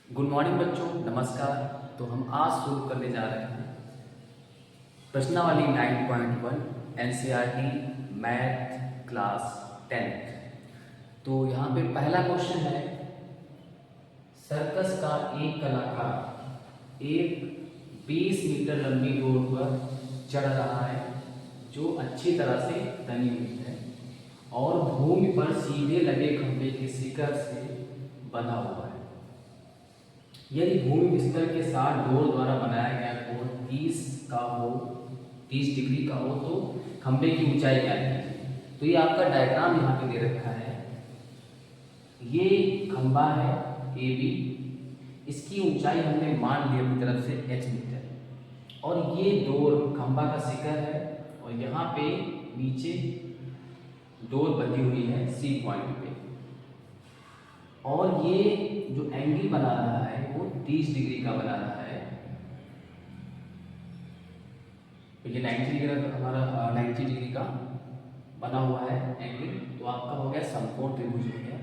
Good morning बच्चों, नमस्कार। तो हम आज शुरू करने जा रहे हैं प्रश्नावली 9.1 एनसीईआरटी मैथ क्लास 10th। तो यहाँ पे पहला क्वेश्चन है, सर्कस का एक कलाकार एक 20 मीटर लंबी डोर पर चढ़ रहा है जो अच्छी तरह से तनी हुई है और भूमि पर सीधे लगे खंभे के शिखर से बंधा हुआ है। यदि भूमि विस्तर के साथ डोर द्वारा बनाया गया कोण 30 डिग्री का हो तो खंभे की ऊंचाई क्या है। तो ये आपका डायग्राम यहाँ पे दे रखा है। ये खंभा है ए बी, इसकी ऊंचाई हमने मान ली अपनी तरफ से h मीटर, और ये डोर खंभा का शिखर है और यहाँ पे नीचे डोर बंधी हुई है सी पॉइंट पे, और ये जो एंगल बना रहा है वो 30 डिग्री का बना रहा है। तो ये 90 डिग्री का हमारा 90 डिग्री का बना हुआ है एंगल। तो आपका हो गया समकोण त्रिभुज हो गया।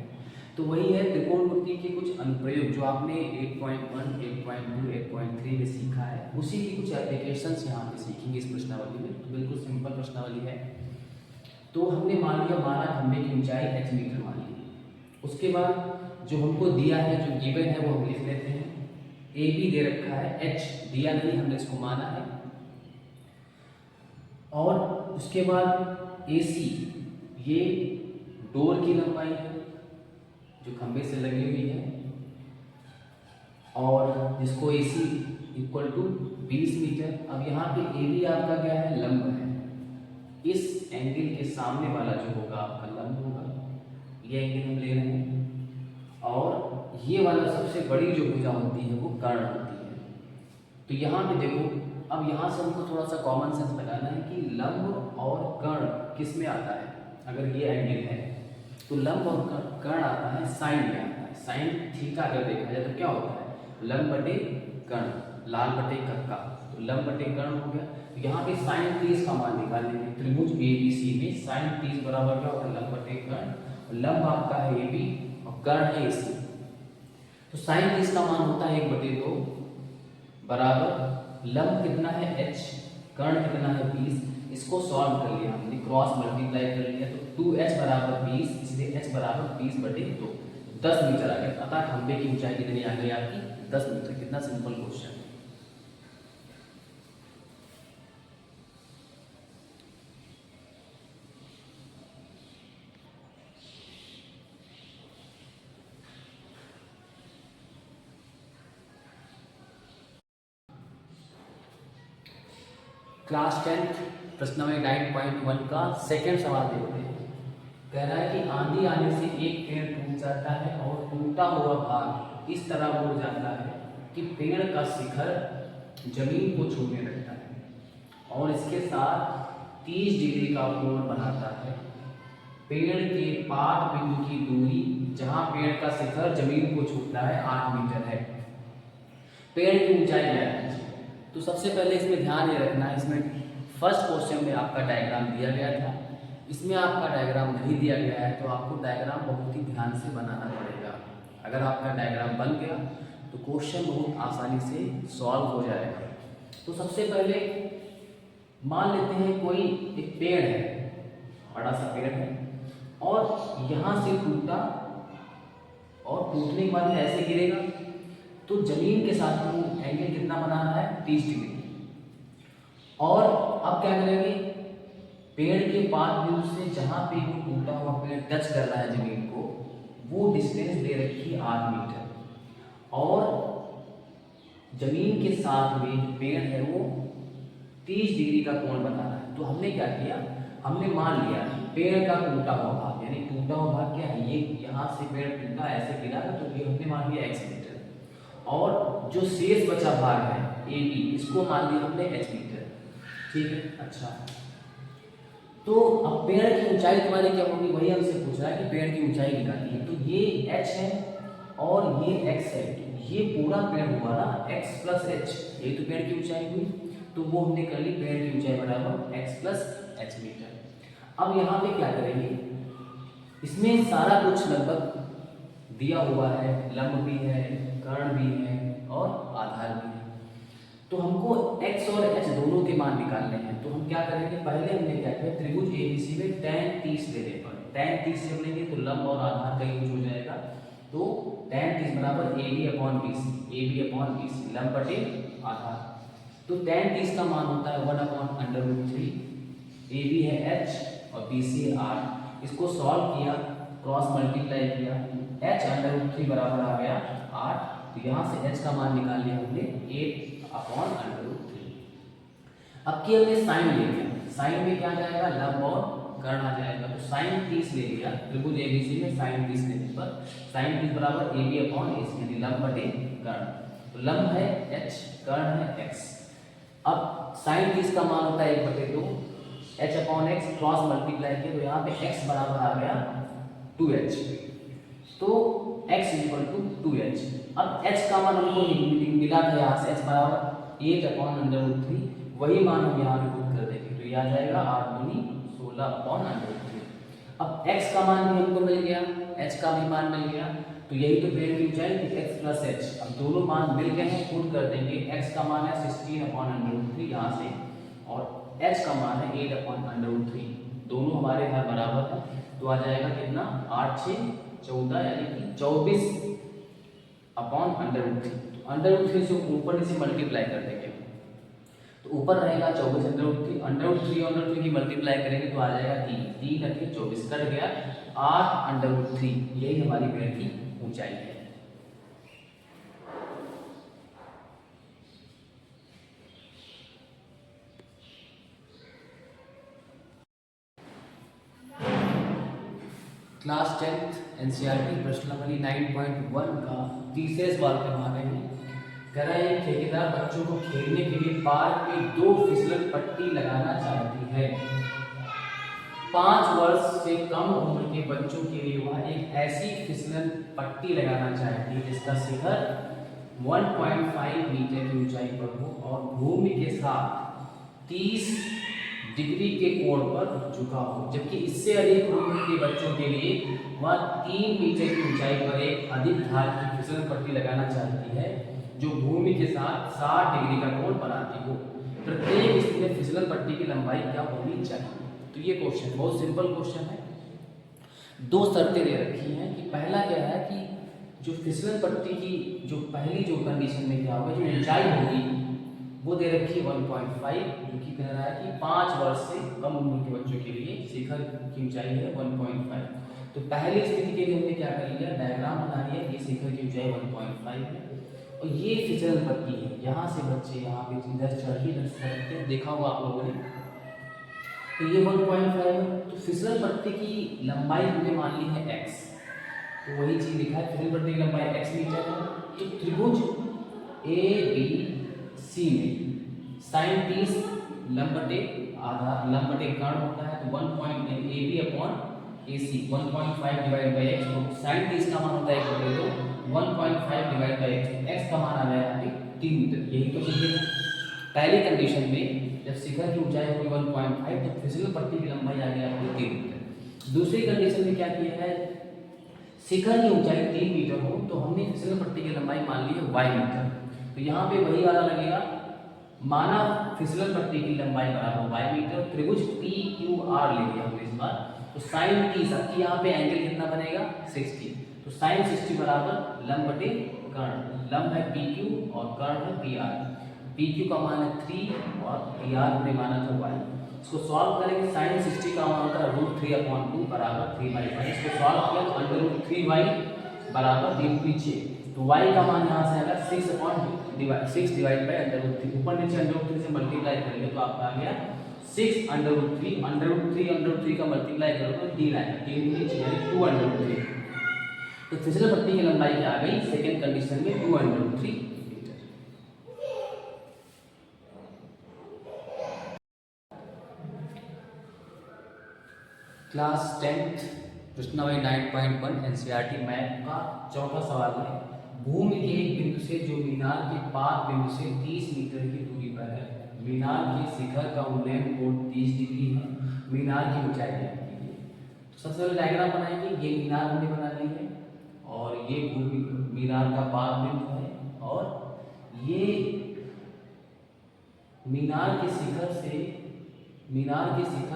तो वही है त्रिकोणमिति के कुछ अनुप्रयोग जो आपने 8.1, 8.2, 8.3 में सीखा है, उसी की कुछ एप्लीकेशंस यहाँ पे सीखेंगे इस प्रश्नावली में। तो बिल्कुल सिंपल प्रश्नावली है। तो हमने मान लिया, माना खंभे की ऊंचाई h मीटर मान ली। उसके बाद जो हमको दिया है, जो गिवन है, वो हम लिख लेते हैं। ए बी दे रखा है, h दिया नहीं, हमने इसको माना है। और उसके बाद ए सी, ये डोर की लंबाई है जो खंभे से लगी हुई है, और जिसको ए सी इक्वल टू 20 मीटर। अब यहाँ पे ए बी आपका क्या है, लंब है। इस एंगल के सामने वाला जो होगा आपका लंब होगा, ये एंगल हम ले रहे हैं। और ये वाला सबसे बड़ी जो भुजा होती है वो कर्ण होती है। तो यहाँ पे देखो, अब यहाँ से हमको थोड़ा सा कॉमन सेंस लगाना है कि लंब और कर्ण किस में आता है। अगर ये एंगल है तो लंब और कर्ण आता है साइन में आता है। साइन थीटा अगर देखा जाए तो क्या होता है, लंब बटे कर्ण, लाल बटे कक्का, तो लंब बटे कर्ण हो गया। तो यहाँ पे साइन 30 का मान निकालेंगे। त्रिभुज ए बी सी में साइन 30 बराबर क्या होगा, लंब बटे कर्ण। लंब आपका है ए बी और कर्ण है ए सी। तो साइन 30 का मान होता है 1/2 बराबर लंब कितना है h, कर्ण कितना है 20। इसको सॉल्व कर लिया हमने, क्रॉस मल्टीप्लाई कर लिया, तो 2h बराबर 20, इसलिए h बराबर 20/2, 10 मीटर आ गया। अतः खंभे की ऊंचाई कितनी आ गई आपकी, 10 मीटर। कितना सिंपल क्वेश्चन है। क्लास 10th प्रश्नावली 9.1 का सेकंड सवाल देखते हैं। कह रहा है कि आंधी आने से एक पेड़ टूट जाता है और टूटा हुआ भाग इस तरह मुड़ जाता है कि पेड़ का शिखर जमीन को छूने लगता है और इसके साथ 30 डिग्री का कोण बनाता है। पेड़ के पाद बिंदु की दूरी जहां पेड़ का शिखर जमीन को छूता है 8 मीटर है। पेड़ की ऊंचाई क्या है। तो सबसे पहले इसमें ध्यान ये रखना है, इसमें फर्स्ट क्वेश्चन में आपका डायग्राम दिया गया था, इसमें आपका डायग्राम नहीं दिया गया है। तो आपको डायग्राम बहुत ही ध्यान से बनाना पड़ेगा। अगर आपका डायग्राम बन गया तो क्वेश्चन बहुत आसानी से सॉल्व हो जाएगा। तो सबसे पहले मान लेते हैं कोई एक पेड़ है, बड़ा सा पेड़ है, और यहाँ से टूटा और टूटने के बाद ऐसे गिरेगा तो जमीन के साथ वो एंगल कितना बना रहा है, 30 डिग्री। और अब क्या करेंगे, पेड़ के पाद बिंदु से जहां पे वो टूटा हुआ पेड़ टच कर रहा है जमीन को, वो डिस्टेंस दे रखी है 8 मीटर, और जमीन के साथ में पेड़ है वो 30 डिग्री का कोण बना रहा है। तो हमने क्या किया, हमने मान लिया पेड़ का टूटा हुआ भाग, यानी टूटा हुआ भाग क्या है, ये यहाँ से पेड़ टूटा ऐसे गिरा, तो ये हमने मान लिया x मीटर, और जो शेष बचा भाग है ए बी, इसको मान लिया हमने h मीटर। ठीक है, अच्छा। तो अब पेड़ की ऊंचाई तुम्हारी क्या होगी, वही हमसे पूछ रहा है कि पेड़ की ऊंचाई निकालिए। तो ये h है और ये x है, तो ये पूरा पेड़ हुआ ना x प्लस h, ये तो पेड़ की ऊंचाई हुई। तो वो हमने कर ली, पेड़ की ऊंचाई बराबर x प्लस h मीटर। अब यहाँ पे क्या करेंगे, इसमें सारा कुछ लगभग दिया हुआ है, लंब भी है, कर्ण भी है और आधार भी है। तो हमको x और h दोनों के मान निकालने हैं। तो हम क्या करेंगे, पहले हमने क्या किया, त्रिभुज ABC में tan 30 लेने पर tan 30 जब लेंगे तो लंब और आधार का यूज हो जाएगा। तो tan 30 बराबर AB/BC लंब बटे आधार। तो tan 30 का मान होता है 1/√3। AB है h और BC है r। इसको सॉल्व किया, क्रॉस मल्टीप्लाई किया, h/√3 बराबर आ गया 8। तो यहाँ से h का मान निकाल लिया हमने 8/√3। अब की हमने साइन ले लिया, साइन में क्या जाएगा, लंब और कर्ण आ जाएगा। तो साइन 30 ले लिया, त्रिभुज ABC में साइन 30 लेने पर साइन 30 बराबर AB/AC यानी लंब बटे कर्ण। तो लंब है h, कर्ण है x। अब साइन 30 का मान होता है 1/2, h/x क्रॉस मल्टीप्लाई किया तो यहाँ पे x बराबर आ गया 2h। तो x = 2h। अब h का मान हमको मिला था यहाँ से, h बराबर 8/√3। वही मान हम यहाँ पे पुट कर देंगे तो यह आ जाएगा 8×16/√3। अब x का मान भी हमको मिल गया, h का भी मान मिल गया। तो यही तो पेड़ की ऊंचाई थी, x + h। अब दोनों मान मिल गए हैं, पुट कर देंगे। x का मान है 16/√3 यहाँ से, और h का मान है 8/√3। दोनों हमारे यहाँ बराबर है। तो आ जाएगा कितना, 8 6 14 यानी कि 24/√3। तो √3 से ऊपर से मल्टीप्लाई कर देंगे तो ऊपर रहेगा 24/√3। √3 की मल्टीप्लाई करेंगे तो आ जाएगा 3 3 रखिए 24 कट गया 8/√3। यही हमारी पेड़ की ऊंचाई है। क्लास 10th एनसीईआरटी प्रश्न नंबर 9.1 का तीसरे सवाल पे हमारे हैं। कह रहा है ठेकेदार बच्चों को खेलने के लिए पार्क में 2 फिसलन पट्टी लगाना चाहती है। 5 वर्ष से कम उम्र के बच्चों के लिए वह एक ऐसी फिसलन पट्टी लगाना चाहती है जिसका शिखर 1.5 मीटर की ऊंचाई पर हो और भूमि के साथ 30 डिग्री के कोण पर झुका हो, जबकि इससे अधिक उम्र के बच्चों के लिए वह 3 मीटर की ऊंचाई पर एक अधिक धार की फिसलन पट्टी लगाना चाहती है जो भूमि के साथ 60 डिग्री का कोण बनाती हो। प्रत्येक स्थिति में फिसलन पट्टी की लंबाई क्या होनी चाहिए। तो ये क्वेश्चन बहुत सिंपल क्वेश्चन है। 2 शर्तें दे रखी हैं कि पहला क्या है कि जो फिसलन पट्टी की जो पहली जो कंडीशन में क्या होगा, जो ऊंचाई होगी वो दे रखी है 1.5, जो कि कह रहा है कि 5 वर्ष से कम उम्र के बच्चों के लिए शिखर की ऊंचाई है 1.5। तो पहली स्थिति के लिए हमने क्या कर लिया, डायग्राम बना लिया। ये शिखर की ऊंचाई 1.5 है और ये फिसलन पट्टी है। यहाँ से बच्चे यहाँ पे इधर चढ़ी इधर सकते हैं, देखा होगा आप लोगों ने। तो ये 1.5 है। तो फिसलन पट्टी की लंबाई हमने मान ली है x। तो वही चीज लिखा है, फिसलन पट्टी की लंबाई x मीटर है। तो त्रिभुज ABC में साइन 30 लंब बटे आधार लंब बटे कर्ण होता है। तो 1.AB/AC 1.5 डिवाइड बाई x। तो साइन 30 का मान होता है 1/2, 1.5 डिवाइड बाई x। x का मान आ गया यहाँ पे 3 मीटर। यही तो चीजें हैं। पहली कंडीशन में जब शिखर की ऊंचाई होगी 1.5 तो फिसलन पट्टी की लंबाई आ गई आपकी 3 मीटर। दूसरी कंडीशन में क्या किया है, शिखर की ऊंचाई 3 मीटर हो तो हमने फिसलन पट्टी की लंबाई मान ली है y मीटर। तो यहाँ पे वही वाला लगेगा, माना फिसलन पट्टी की लंबाई बराबर y मीटर। त्रिभुज PQR ले लिया हमने इस बार। तो साइन 30 आपकी यहाँ पे एंगल कितना बनेगा 60। तो साइन 60 बराबर लंब बटे कर्ण। लंब है PQ और कर्ण है PR। PQ का मान है 3 और PR हमने माना था y। इसको सॉल्व करेंगे, साइन 60 का मान होता है √3/2 बराबर 3/5। इसको सॉल्व किया तो √3y बराबर 3×6। तो y का मान यहाँ से आएगा 6 डिवाइड बाई √3। ऊपर नीचे √3 से मल्टीप्लाई करेंगे तो आपका आ गया 6 √3 का मल्टीप्लाई करो तो 3 आएगा, 3×6 यानी 2√3। तो फिसलन पट्टी की लंबाई क्या आ गई सेकेंड कंडीशन में 2√3 मीटर। क्लास 10th प्रश्न नंबर 9.1 एनसीईआरटी मैथ का चौथा सवाल है। भूमि के एक बिंदु से जो मीनार के पाद बिंदु से 30 मीटर की दूरी पर है, मीनार के शिखर का उन्नयन कोण 30 डिग्री है, मीनार की ऊंचाई ज्ञात कीजिए। तो सबसे पहले डायग्राम बनाएंगे। ये मीनार हमने बना ली है और और ये मीनार का पाद बिंदु है, और ये मीनार के शिखर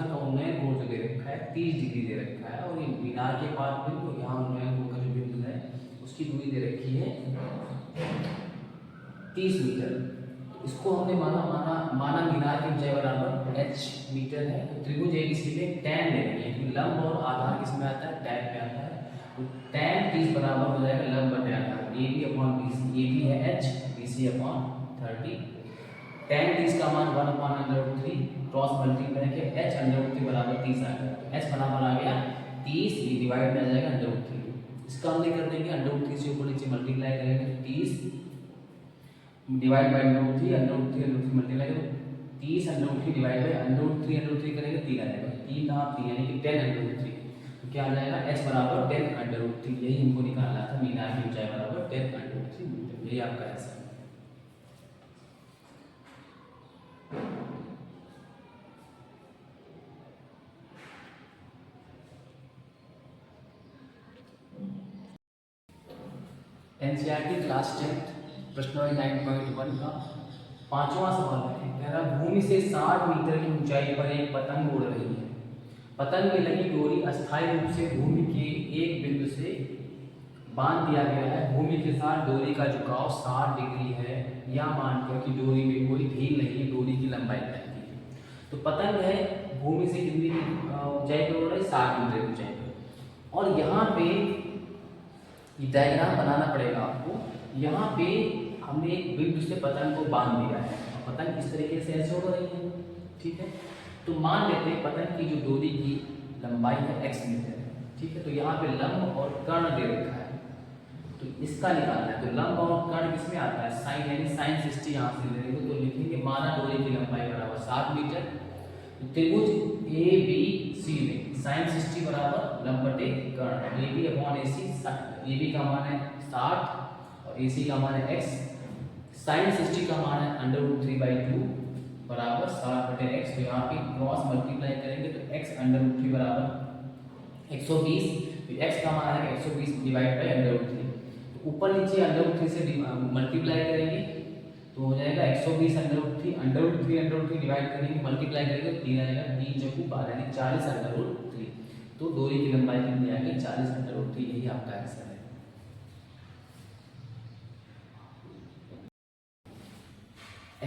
का उन्नयन कोण जो दे रखा है 30 डिग्री दे रखा है, और ये मीनार के पाद बिंदु यहाँ उन्नयन कोण का जो बिंदु है उसकी दूरी दे रखी है 30 मीटर। तो इसको हमने माना मीनार की ऊंचाई बराबर h मीटर है। तो त्रिभुज ABC में tan ले रही है, क्योंकि लंब और आधार किसमें आता है, tan में आता है। तो tan 30 बराबर हो जाएगा लंब बटे आधार AB/BC। AB है h, BC/30। tan 30 का मान 1/√3 क्रॉस मल्टीप्लाई के h √3 बराबर 30 आ गया। तो h बराबर आ गया 30, ये डिवाइड में आ जाएगा √3। इसका हम कर देंगे √3 से ऊपर नीचे मल्टीप्लाई करेंगे, 30 डिवाइड बाय √3 मल्टीप्लाई करो, 30 √3 डिवाइड बाय √3 करेंगे 3 आ जाएगा, 3 कहाँ 3 यानी कि 10 √3। तो क्या आ जाएगा h बराबर 10 √3। यही हमको निकालना था, मीनार की ऊंचाई बराबर 10 √3 मीटर। यही आपका आंसर है। एनसीईआरटी क्लास 10 प्रश्न 9.1 का 5वां सवाल है। कह रहा भूमि से 60 मीटर की ऊंचाई पर एक पतंग उड़ रही है। पतंग में लगी डोरी अस्थायी रूप से भूमि के एक बिंदु से बांध दिया गया है। भूमि के साथ डोरी का झुकाव 60 डिग्री है, या मानकर कि डोरी में कोई ढील नहीं है, डोरी की लंबाई तय की। तो पतंग है भूमि से कितनी ऊंचाई पर उड़ रही है, 60 मीटर की ऊंचाई पर। और यहाँ पे डायग्राम बनाना पड़ेगा आपको। यहाँ पे हमने एक बिंदु से पतंग को बांध दिया है, और पतंग इस तरीके से ऐसे उड़ रही है, ठीक है। तो मान लेते हैं पतंग की जो डोरी की लंबाई है x मीटर है, ठीक है। तो यहाँ पे लंब और कर्ण दे रखा है, तो इसका निकालना है। तो लंब और कर्ण किसमें आता है, साइन, यानी साइन 60 यहाँ से ले लेंगे। तो लिखेंगे माना डोरी की लंबाई बराबर 60 मीटर। तो त्रिभुज ABC में साइन 60 बराबर लंब बटे कर्ण, AB/AC। AB का मान है 60 और AC का मान है x। साइन 60 का मान है √3/2 बराबर 60 बटे x। तो यहाँ पे क्रॉस मल्टीप्लाई करेंगे तो x √3 बराबर 120। तो x का मान है 120 डिवाइड बाय √3। तो ऊपर नीचे √3 से मल्टीप्लाई करेंगे तो हो जाएगा 120 √3 डिवाइड करेंगे, मल्टीप्लाई करेंगे तो 3 आएगा, 3 चौको 12 यानी 40 √3। तो डोरी की लंबाई कितनी आ गई, 40 √3। यही आपका आंसर है।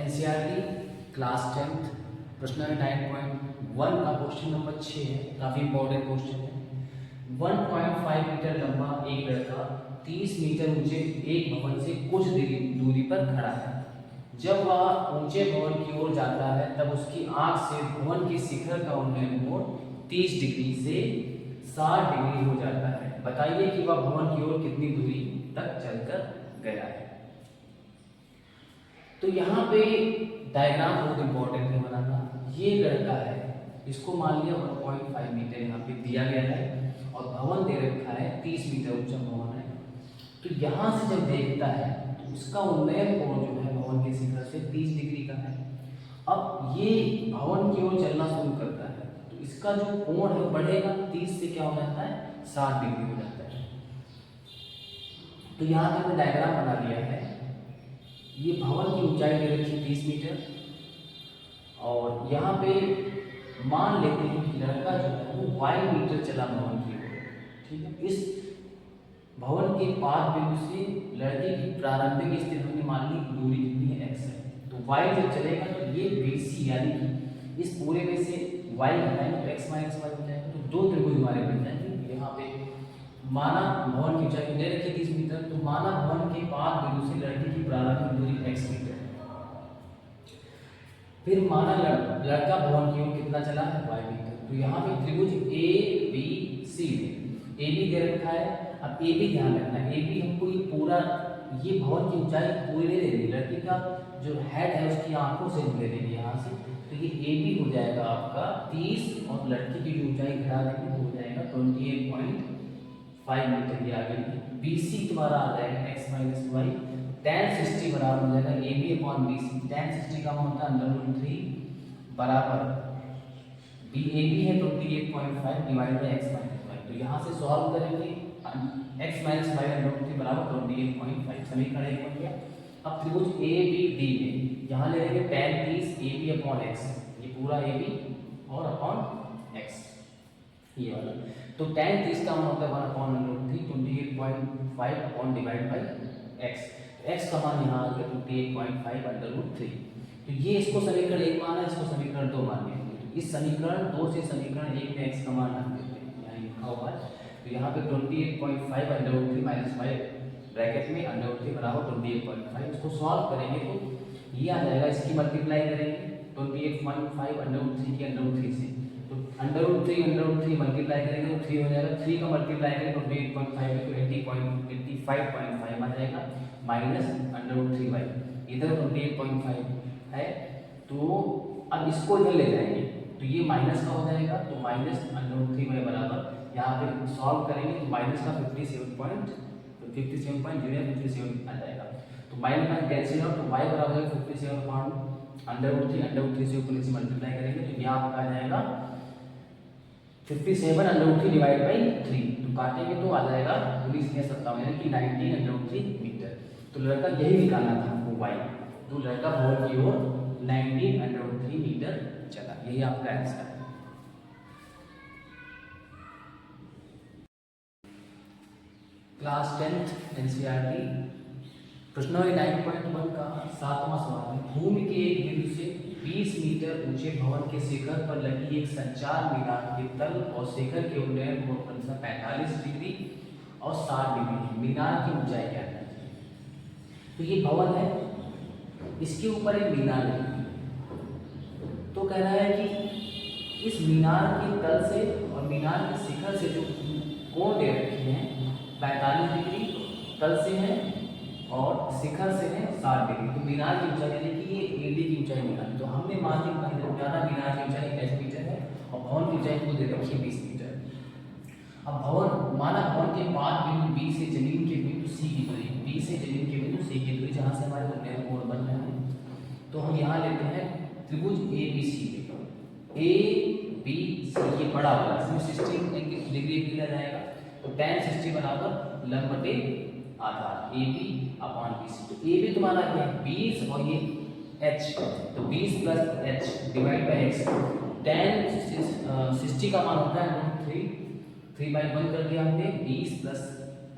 एनसीईआरटी क्लास 10 प्रश्न 9.1 का क्वेश्चन नंबर 6 है, काफी इंपॉर्टेंट क्वेश्चन है। 1.5 मीटर लंबा एक लड़का 30 मीटर ऊंचे एक भवन से कुछ दूरी पर खड़ा है। जब वह ऊंचे भवन की ओर जाता है तब उसकी आंख से भवन के शिखर का उन्नयन कोण 30 डिग्री से 60 डिग्री हो जाता है। बताइए कि वह भवन की ओर कितनी दूरी तक चलकर गया है। तो यहाँ पे डायग्राम बहुत इंपॉर्टेंट है बनाना। ये लड़का है, इसको मान लिया 1.5 मीटर यहाँ पे दिया गया है, और भवन दे रखा है 30 मीटर ऊंचा भवन है। तो यहाँ से जब देखता है तो उसका उन्नयन कोण जो है भवन के शिखर से 30 डिग्री का है। अब ये भवन की ओर चलना शुरू करता है तो इसका जो कोण है बढ़ेगा, 30 से क्या हो जाता है 60 डिग्री हो जाता है। तो यहाँ पे हमने डायग्राम बना लिया है। ये भवन की ऊंचाई दे रखी है 30 मीटर, और यहाँ पे मान लेते हैं कि लड़का जो है वो y मीटर चला भवन की ओर, ठीक है। इस भवन के पाद बिंदु से लड़के की प्रारंभिक स्थिति हमने मान ली दूरी कितनी है x है। तो y जब चलेगा तो ये BC यानी कि इस पूरे में से y घटाएंगे तो x - y हो जाएगा। तो दो त्रिभुज हमारे बन जाएंगे। यहाँ पे माना भवन की ऊंचाई दे रखी 30 मीटर, तो माना भवन के पाद बिंदु से लड़के की प्रारंभिक दूरी x मीटर है। फिर माना लड़का भवन की ओर कितना चला है y मीटर। तो यहाँ पे त्रिभुज ABC AB दे रखा है। अब AB ध्यान रखना है, AB हमको ये पूरा ये भवन की ऊंचाई पूरी ले लेनी, लड़के का जो हेड है उसकी आंखों से ले लेनी यहाँ से। तो ये AB हो जाएगा आपका 30, और लड़के की जो ऊंचाई घटा देंगे तो हो जाएगा 28.5 मीटर। ये आगे BC तुम्हारा आ जाएगा x - y। tan 60 बराबर हो जाएगा AB/BC। tan 60 का मान होता है √3 बराबर AB है 28.5 डिवाइड बाय x - y। तो यहाँ से सॉल्व करेंगे, x माइनस 5 अंडर रूट 3 बराबर 28.5। समीकरण 1 बन गया। अब त्रिभुज ए बी डी में यहाँ ले लेंगे tan 30 A B upon X, ये पूरा ए बी और अपॉन एक्स ये वाला। तो tan 30 का मान होता है 1 upon under root 3 28.5 upon divide by X. X का मान यहाँ आ गया 28.5 अंडर रूट 3। तो ये इसको समीकरण 1 माना, इसको समीकरण 2 मान लिया। इस समीकरण 2 से समीकरण 1 में x का मान रख देते हैं, यहाँ लिखा हुआ है। तो यहाँ पे 28.5 अंडर रूट 3 माइनस 5 ब्रैकेट में अंडर रूट 3 बराबर 28.5। इसको सॉल्व करेंगे तो ये आ जाएगा, इसकी मल्टीप्लाई करेंगे 28.5 अंडर रूट 3 की अंडर रूट 3 से, तो अंडर रूट 3 मल्टीप्लाई करेंगे तो 3 हो जाएगा। 3 का मल्टीप्लाई करेंगे 28.5 में तो 85.5 आ जाएगा माइनस अंडर रूट 3 बाई इधर 28.5 है। तो अब इसको इधर ले जाएंगे तो ये माइनस का हो जाएगा, तो माइनस अंडर रूट 3 बाई बराबर यहाँ पे सॉल्व करेंगे तो माइनस का 57.057 आ जाएगा। तो माइनस माइनस कैंसिल आउट, तो y बराबर 57 अपॉन अंडर रूट 3 से ऊपर नीचे मल्टीप्लाई करेंगे तो यहाँ आपका आ जाएगा 57 अंडर रूट 3 डिवाइड बाई 3। तो काटेंगे तो आ जाएगा 1957 यानी कि 19 अंडर रूट 3 मीटर। तो लड़का यही निकालना था हमको y, तो लड़का बॉल की ओर 19 अंडर रूट 3 मीटर चला। यही आपका आंसर है। क्लास 10th एनसीईआरटी प्रश्नावली 9.1 का 7वां सवाल है। भूमि के एक बिंदु से 20 मीटर ऊंचे भवन के शिखर पर लगी एक संचार मीनार के तल और शिखर के उन्नयन कोण क्रमशः 45 डिग्री और 60 डिग्री है। मीनार की ऊंचाई क्या है? तो ये भवन है, इसके ऊपर एक मीनार है। तो कह रहा है कि इस मीनार के तल से और मीनार के शिखर से जो कोण दे रखे हैं 45 डिग्री तल से है और शिखर से है 60 डिग्री। तो मीनार की ऊंचाई यानी कि ये एडी की ऊंचाई निकाली। तो हमने मान ली ज़्यादा मीनार की ऊंचाई 10 मीटर है और भवन की ऊंचाई को दे रखी है 20 मीटर। अब भवन माना भवन के पास बिंदु बी से जमीन के बिंदु सी की दूरी, बी से जमीन के बिंदु सी की दूरी जहाँ से हमारे उन्नयन कोण बन रहे हैं। तो हम यहाँ लेते हैं त्रिभुज A B C. A B C ये बड़ा वाला, इसमें 60 डिग्री लिया जाएगा। तो tan 60 बराबर लंब बटे आधार A B upon B C. तो ए बी तुम्हारा क्या है 20 और ये h, तो 20 plus h divide by x। tan 60 का मान होता है 3/1 कर दिया हमने 20 प्लस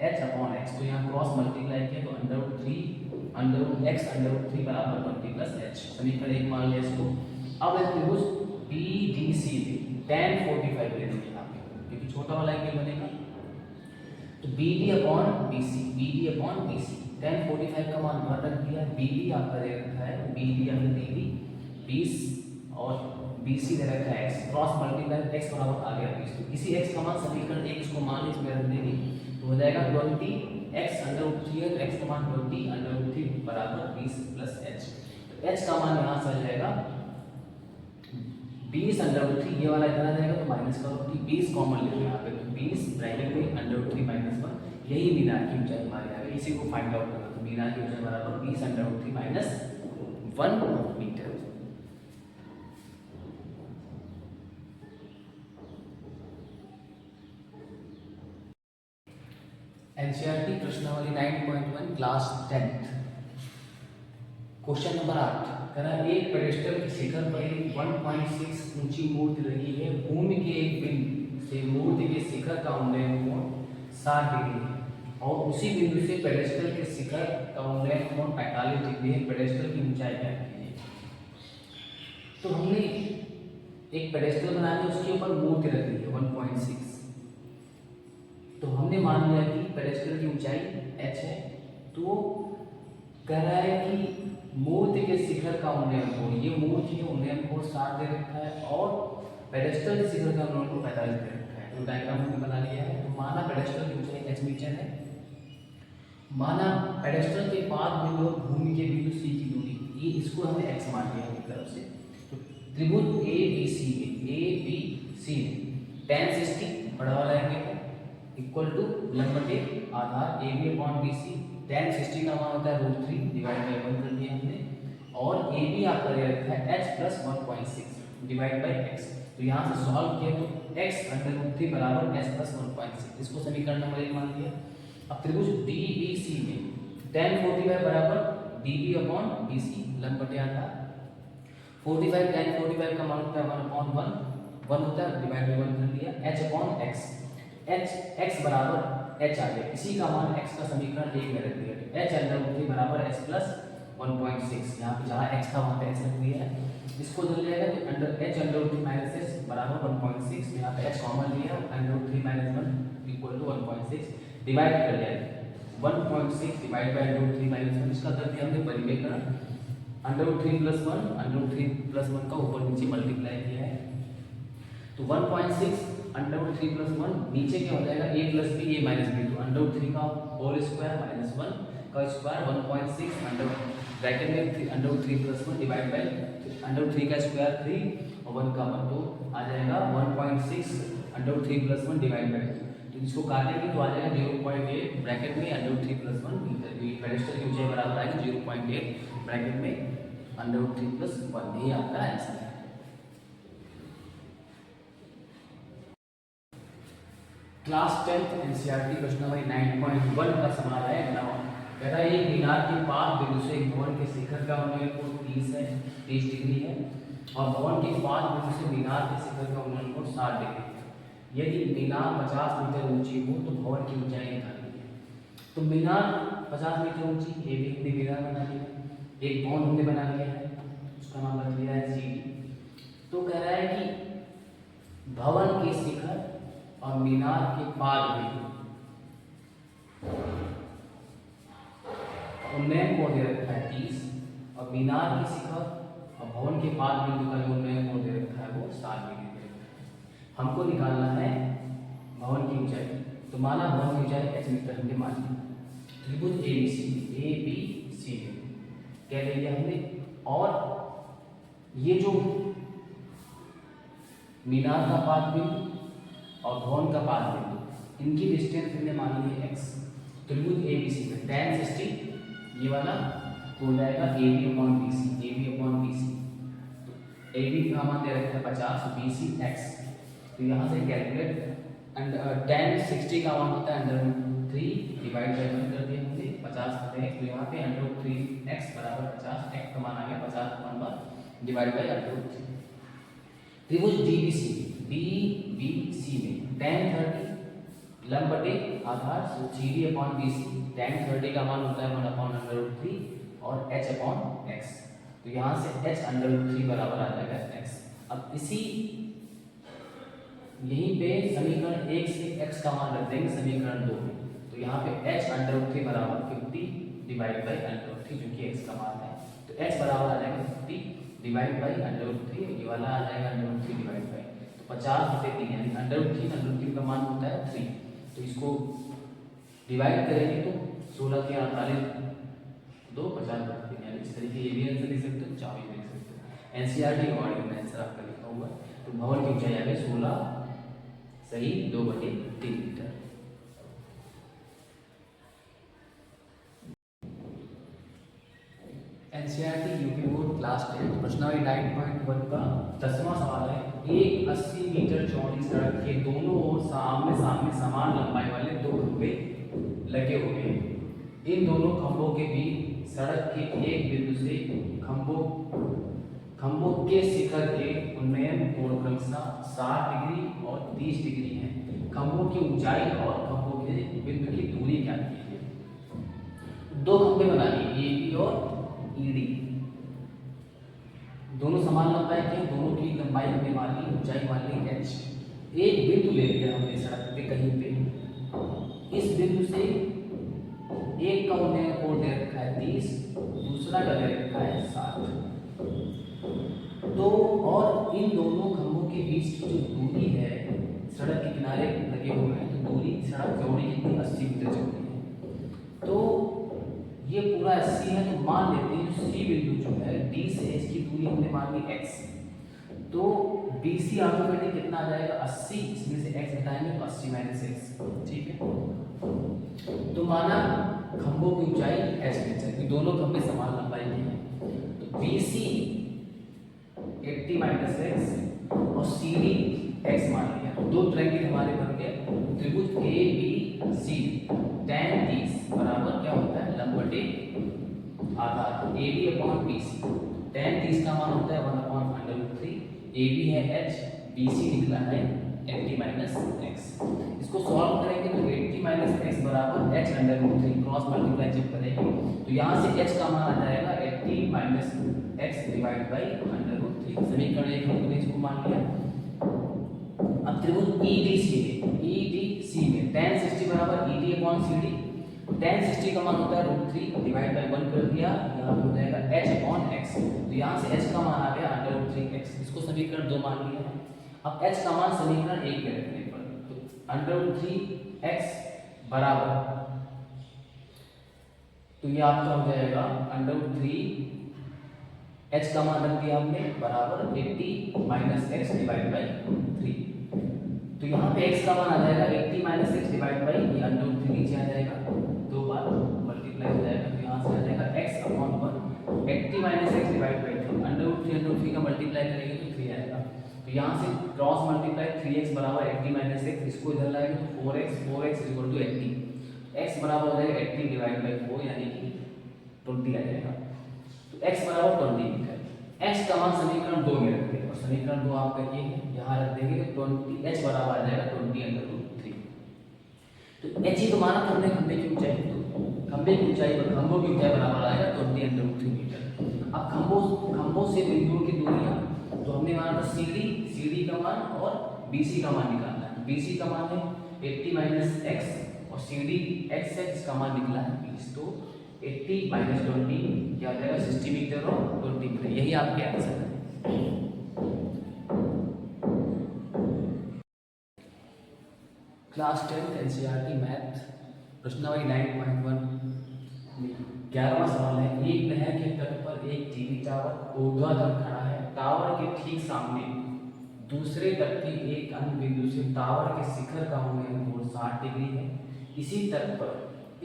h अपॉन x। तो यहाँ क्रॉस मल्टीप्लाई किया तो under root x under root 3 बराबर 20 प्लस h। समीकरण 1 मान लिया इसको। अब एक त्रिभुज बी डी सी में tan 45 ले लेंगे यहाँ पे क्योंकि छोटा वाला एंगल बनेगा। तो B D upon B C tan 45 का मान भर रख दिया। बी डी आपका दे रखा है, बी डी आपने दे दी 20 और बी सी दे रखा है x। क्रॉस मल्टीप्लाई x बराबर आ गया 20। तो इसी x का मान समीकरण 1 इसको मान इसमें रख देंगे तो हो जाएगा 20 x अंडर रूट 3 है तो x का मान 20 अंडर रूट 3 बराबर 20 प्लस h। तो h का मान यहाँ से आ जाएगा 20 अंडर रूट 3, ये वाला इधर आ जाएगा तो माइनस का रूट 3, 20 कॉमन ले लो यहाँ पे तो 20 ब्रैकेट में अंडर रूट 3 माइनस 1। यही मीनार की ऊंचाई हमारी आ गई। इसी को फाइंड आउट करना। तो मीनार की ऊंचाई बराबर 20 अंडर रूट 3 माइनस 1 मीटर। एनसीईआरटी प्रश्नावली 9.1 क्लास 10th क्वेश्चन नंबर 8 कह रहा है एक पेडेस्टल के शिखर पर एक 1.6 ऊंची मूर्ति लगी है। भूमि के एक बिंदु से मूर्ति के शिखर का उन्नयन कोण 60 डिग्री है और उसी बिंदु से पेडेस्टल के शिखर का उन्नयन कोण 45 डिग्री है। पेडेस्टल की ऊंचाई क्या है? तो हमने एक पेडेस्टल बना के उसके ऊपर मूर्ति रख दी है 1.6। तो हमने मान लिया कि पेडेस्टल की ऊंचाई h है। तो कह रहा है कि मूर्ति के शिखर का उन्नयन कोण, ये मूर्ति के उन्नयन कोण 60 दे रखा है और पेडेस्टल के शिखर का उन्नयन कोण 45 दे रखा है। तो डायग्राम हमने बना लिया है। तो माना पेडेस्टल की ऊंचाई h मीटर है, माना पेडेस्टल के पास बिंदु और भूमि के बिंदु सी की दूरी, ये इसको हमने x मान लिया अपनी तरफ से। तो त्रिभुज ए बी सी में tan 60 बड़ा वाला एंगल है इक्वल टू लंब बटे आधार A B upon B C. tan 60 का मान होता है √3 डिवाइड बाई 1 कर दिया हमने और ए बी आपका दे रखा है h plus 1.6 divide by x। तो यहाँ से सॉल्व किया तो x अंडर रूट 3 बराबर h प्लस 1.6, इसको समीकरण नंबर 1 मान लिया। अब त्रिभुज डी बी सी में tan 45 बराबर D B upon B C, लंब बटे आधार। 45 tan 45 का मान होता है 1/1 होता है, डिवाइड बाई 1 कर दिया। h अपॉन x, x बराबर h आ गया, इसी का मान x का समीकरण 1 में रख दिया। h अंडर रूट 3 बराबर h प्लस 1.6, यहाँ पे जहाँ x था वहाँ पे h रख दिया है। इसको जल जाएगा तो h under root 3 minus h बराबर 1.6, यहाँ पे h कॉमन लिया, under root 3 minus 1 equal to 1.6, divide कर जाएगा 1.6 divide by under root 3 minus 1, इसका कर दिया हमने परिमेयकरण। Under root 3 plus 1, under root 3 plus 1 का ऊपर नीचे मल्टीप्लाई किया है, तो 1.6 अंडर रूट 3 प्लस 1 नीचे क्या हो जाएगा a plus b, a minus b, तो अंडर रूट 3 का होल स्क्वायर माइनस 1 का स्क्वायर 1.6 अंडर ब्रैकेट में under root 3 plus 1 divide by under root 3 का स्क्वायर 3 और 1 का 1, तो आ जाएगा 1.6 under root 3 plus 1 divide by 2, तो इसको काटेंगे तो आ जाएगा 0.8 ब्रैकेट में अंडर रूट 3 प्लस 1, पेरिस्टर की ऊंचाई बराबर आएगी 0.8 ब्रैकेट में अंडर रूट 3 प्लस 1, यही आपका आंसर है। क्लास 10th एनसीईआरटी प्रश्न नंबर 9.1 का सवाल है। कह रहा है एक मीनार के पास बिंदु से भवन के शिखर का उन्नयन कोण 30 डिग्री है और भवन के पास बिंदु से मीनार के शिखर का उन्नयन कोण 60 डिग्री है। यदि मीनार 50 मीटर ऊंची हो तो भवन की ऊंचाई निकालनी है। तो मीनार 50 मीटर ऊंची, ये भी हमने मीनार बना लिया, एक भवन हमने बना लिया है, उसका नाम रख लिया है सीढ़ी। तो कह रहा है कि भवन के शिखर और मीनार के पाद में उन्नयन कोण दे रखा है 30 और मीनार के शिखर और भवन के पाद बिंदु का जो उन्नयन कोण दे रखा है वो 60 डिग्री दे रखा है। हमको निकालना है भवन की ऊंचाई, तो माना भवन की ऊंचाई h मीटर हमने मान लिया। त्रिभुज ए बी सी क्या ले लिया हमने, और ये जो मीनार का पाद बिंदु और भवन का पाद बिंदु, इनकी डिस्टेंस हमने मान ली है x। त्रिभुज ए बी सी में tan 60 ये वाला हो जाएगा A B upon B C, तो ए बी का मान दे रखा है 50, बी सी एक्स, तो यहाँ से कैलकुलेट एंड tan 60 का मान होता है अंडर रूट 3 डिवाइड बाई 1 कर दिया हमने 50 करते हैं, तो यहाँ पे अंडर रूट 3 एक्स बराबर 50, एक्स का मान आ गया 50 upon 1 divide by under root 3। त्रिभुज डी बी सी में tan 30 लंब बटे आधार CD अपॉन BC, tan 30 का मान होता है 1 अपॉन अंडर रूट 3 और h अपॉन x, तो यहाँ से h अंडर रूट 3 बराबर आ जाएगा x। अब इसी यहीं पे समीकरण 1 से x का मान रख देंगे समीकरण 2 में, तो यहाँ पे h अंडर रूट 3 बराबर 50 डिवाइड बाई अंडर रूट 3 जो कि x का मान है, तो h बराबर आ जाएगा 50 डिवाइड बाई अंडर रूट 3, ये वाला आ जाएगा अंडर रूट 3 डिवाइड बाई, तो 50 बटे 3 यानी अंडर रूट 3 का मान होता है 3, तो इसको डिवाइड करेंगे तो 16 के 48 2 50 बटे 3, यानी इस तरीके ये भी आंसर लिख सकते हो, चाहे भी लिख सकते हो। एनसीईआरटी अवार्ड में आंसर आपका लिखा हुआ है, तो भवन की ऊंचाई आ गई 16 सही 2/3 मीटर। एनसीईआरटी यूपी बोर्ड क्लास 10 प्रश्न नंबर 9.1 का 10वां सवाल है। एक 80 मीटर चौड़ी सड़क के दोनों ओर सामने समान लंबाई वाले 2 खंभे लगे हुए हैं। इन दोनों खंभों के बीच सड़क के एक बिंदु से खंभों के शिखर के उन्नयन कोण क्रमशः 60 डिग्री और 30 डिग्री है। खंभों की ऊंचाई और खंभों के बिंदु की दूरी क्या है। 2 खंभे बना लिए ए बी और ईडी, दोनों समान लंबाई के, दोनों की लंबाई हमने मान ली, ऊंचाई मान ली h। एक बिंदु ले लिया हमने सड़क पे कहीं पे, इस बिंदु से एक का उन्नयन कोण दे रखा है 30, दूसरा का दे रखा है 60। तो और इन दोनों खंभों के बीच की जो दूरी है, सड़क के किनारे लगे हुए हैं, तो दूरी सड़क चौड़ी कितनी 80 मीटर चौड़ी है। तो ये पूरा 80 है, तो मान लेते हैं जो सी बिंदु जो है डी से एच की दूरी हमने मान ली x, तो BC ऑटोमेटिक कितना आ जाएगा 80, इसमें से x घटाएंगे तो 80 माइनस x, ठीक है। तो माना खंभों की ऊंचाई h मीटर, दोनों खंभे समान लंबाई के हैं, तो BC 80 माइनस x और CD x मान लिया, तो 2 ट्रायंगल हमारे बन गए। त्रिभुज AB सी tan 30 बराबर क्या होता है लंब बटे आधार A B upon B C. tan 30 का मान होता है 1/√3, ए बी है h, बी सी निकला है 80 माइनस एक्स। इसको सॉल्व करेंगे तो 80 माइनस एक्स बराबर h√3 क्रॉस मल्टीप्लाई जब करेंगे तो यहाँ से h का मान आ जाएगा 80 माइनस एक्स डिवाइड बाई √3। समीकरण एक हमने इसको मान लिया। अब त्रिभुज EDC में tan 60 बराबर ED अपॉन CD। tan 60 का मान होता है √3 डिवाइड बाई 1 कर दिया, यहाँ पे हो जाएगा h अपॉन x। तो यहाँ से h का मान आ गया √3x। इसको समीकरण 2 मान लिया है। अब h का मान समीकरण 1 में रखने पर तो √3x बराबर, तो ये आपका हो जाएगा √3 h का मान रख दिया हमने बराबर 80 माइनस एक्स डिवाइड बाई 3। तो यहाँ पे x का मान आ जाएगा 80 माइनस एक्स डिवाइड बाई ये √3 नीचे आ जाएगा, दो बार मल्टीप्लाई हो जाएगा तो यहाँ से आ जाएगा x upon 1 80 minus x divide by 3 √3 का मल्टीप्लाई करेंगे तो 3 आएगा। तो यहाँ से क्रॉस मल्टीप्लाई 3x बराबर 80 माइनस एक्स, इसको इधर लाएंगे तो 4x इक्वल टू 80, x बराबर हो जाएगा 80 डिवाइड बाई 4 यानी कि 20 आ जाएगा। तो x बराबर 20 मीटर। x का मान समीकरण 2 में रख देंगे और समीकरण 2 आपका ये है, यहाँ रख देंगे तो 20 h बराबर आ जाएगा 20/√3। तो h ही तो माना हमने खंभे की ऊंचाई, तो खंभे की ऊंचाई पर खंभों की ऊंचाई बराबर आएगा 20/√3 मीटर। अब खंभों से बिंदुओं की दूरियां, तो हमने माना था CD का मान और BC का मान निकालना है। BC का मान है 80 माइनस एक्स और CD x है जिसका मान निकला है 20। तो 80 माइनस 20 क्या आ जाएगा 60 मीटर और 20 मीटर, यही आपके आंसर है। क्लास 10 NCERT मैथ प्रश्नावली 9.1 11वां सवाल है। एक नहर के तट पर एक टीवी टावर ऊर्ध्वाधर खड़ा है। टावर के ठीक सामने दूसरे तट के एक अन्य बिंदु से टावर के शिखर का उन्नयन कोण 60 डिग्री है। इसी तट पर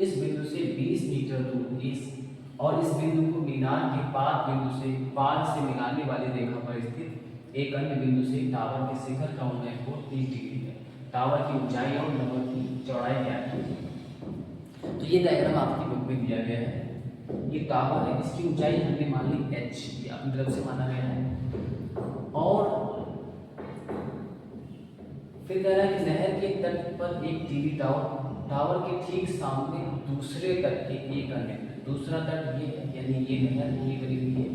इस बिंदु से 20 मीटर दूर और इस बिंदु को मीनार के पार से मिलाने वाली रेखा पर स्थित एक अन्य बिंदु से टावर के शिखर का उन्नयन कोण 30 डिग्री है। टावर की ऊंचाई और नंबर की चौड़ाई क्या है। तो ये डायग्राम आपकी बुक में दिया गया है। ये टावर है, इसकी ऊंचाई हमने मान ली h, ये अपनी तरफ से माना गया है। और फिर कह रहा है कि नहर के तट पर एक टीवी टावर के ठीक सामने दूसरे तट के एक अन्य, दूसरा तट ये है यानी ये नहर ये गली है,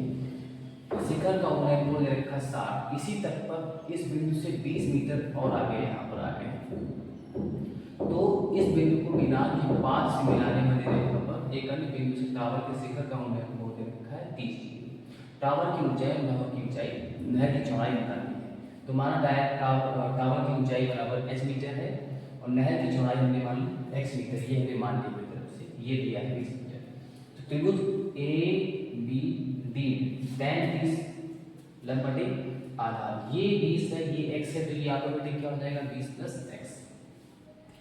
शिखर का उन्नयन कोण रेखा 60। इसी तट पर इस बिंदु से 20 मीटर और आगे यहाँ पर आगे, तो इस बिंदु को मीनार के पार से मिलाने वाली रेखा पर एक अन्य बिंदु से टावर के शिखर का उन्नयन कोण रेखा है 30 डिग्री। टावर की ऊंचाई और नहर की ऊंचाई, नहर की चौड़ाई निकालनी है। तो माना टावर की ऊंचाई बराबर h मीटर है और नहर की चौड़ाई हमने मान ली x मीटर, ये हमने मान ली अपनी तरफ से, ये दिया है 20 मीटर। तो त्रिभुज ABD tan 30 लंब बटे आधार, ये 20 है ये x है, तो ये ऑटोमेटिक क्या हो जाएगा 20 plus x।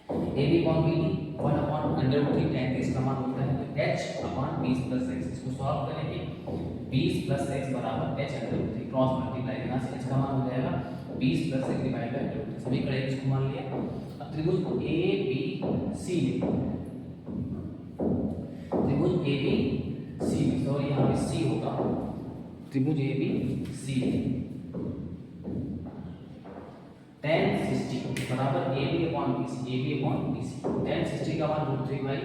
AB upon BD 1/√3 tan 30 का मान होता है तो h अपॉन 20 प्लस x। इसको सॉल्व करेंगे 20 प्लस x बराबर h/√3 क्रॉस मल्टीप्लाई, यहाँ से h का मान हो जाएगा 20 प्लस x डिवाइड बाय √3। समीकरण एक इसको मान लिया। अब त्रिभुज ABC में तो यहाँ पे C होगा, त्रिभुज ABC tan 60 बराबर AB अपॉन BC। tan 60 का मान √3/1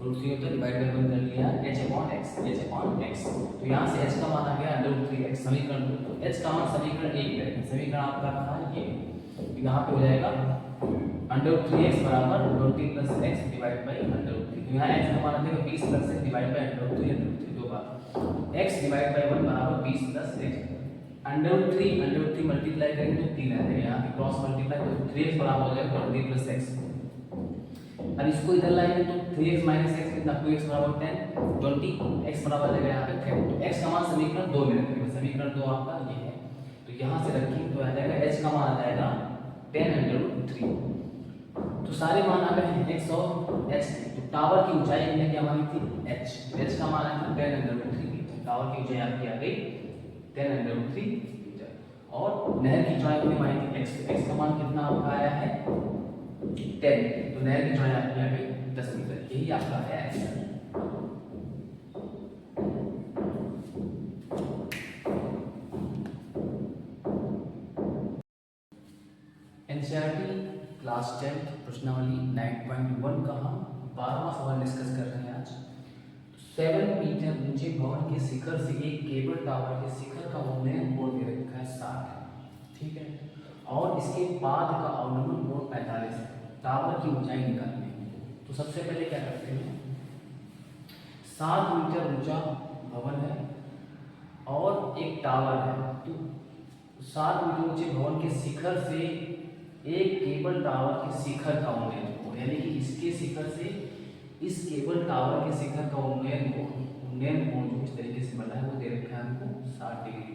√3 होता है डिवाइड बाय 1 कर लिया h अपॉन x। तो यहाँ से h का मान आ गया √3x। समीकरण h का मान समीकरण 1 में रखें, समीकरण आपका था ये, तो यहाँ पे हो जाएगा √3x बराबर 20 प्लस x डिवाइड बाय √3। तो यहाँ h का मान आ जाएगा 20 प्लस x डिवाइड बाय √3 दो बार x डिवाइड बाय 1 बराबर 20 प्लस x √3 मल्टीप्लाई करेंगे तो 3 आ जाएगा, यहाँ पे क्रॉस मल्टीप्लाई तो 3x बराबर हो जाएगा 20 प्लस x। अब इसको इधर लाएंगे तो 3x माइनस x कितना 2x बराबर 10, 20 x बराबर आ जाएगा यहाँ पे 10। तो x का मान समीकरण 2 में रखेंगे, समीकरण 2 आपका ये है, तो यहाँ से रखिए तो आ जाएगा h का मान आ जाएगा 10/3। तो सारे मान आ गए हैं x और h। तो टावर की ऊंचाई हमने क्या मानी थी h, h का मान आया 10/3 मीटर। टावर की ऊंचाई आपकी आ गई 10/3 मीटर और नहर की चौड़ाई हमने मानी थी x का मान कितना आपका आया है 10, तो नहर की चौड़ाई आपकी आ गई 10 मीटर। यही आपका है आंसर। एनसीईआरटी क्लास 10 प्रश्नावली 9.1 का हम 12वां सवाल डिस्कस कर रहे हैं आज। 7 मीटर ऊंचे भवन के शिखर से एक केबल टावर के शिखर का उन्नयन कोण दे रखा है 60, ठीक है, और इसके पाद का अवनमन कोण 45 है। टावर की ऊंचाई निकालनी है। तो सबसे पहले क्या करते हैं, 7 मीटर ऊंचा भवन है और एक टावर है, तो 7 मीटर ऊंचे भवन के शिखर से एक केबल टावर के शिखर का उन्नयन कोण, यानी कि इसके शिखर से इस केबल टावर के शिखर का उन्नयन कोण जो इस तरीके से बना है वो दे रखा है हमको 60 डिग्री।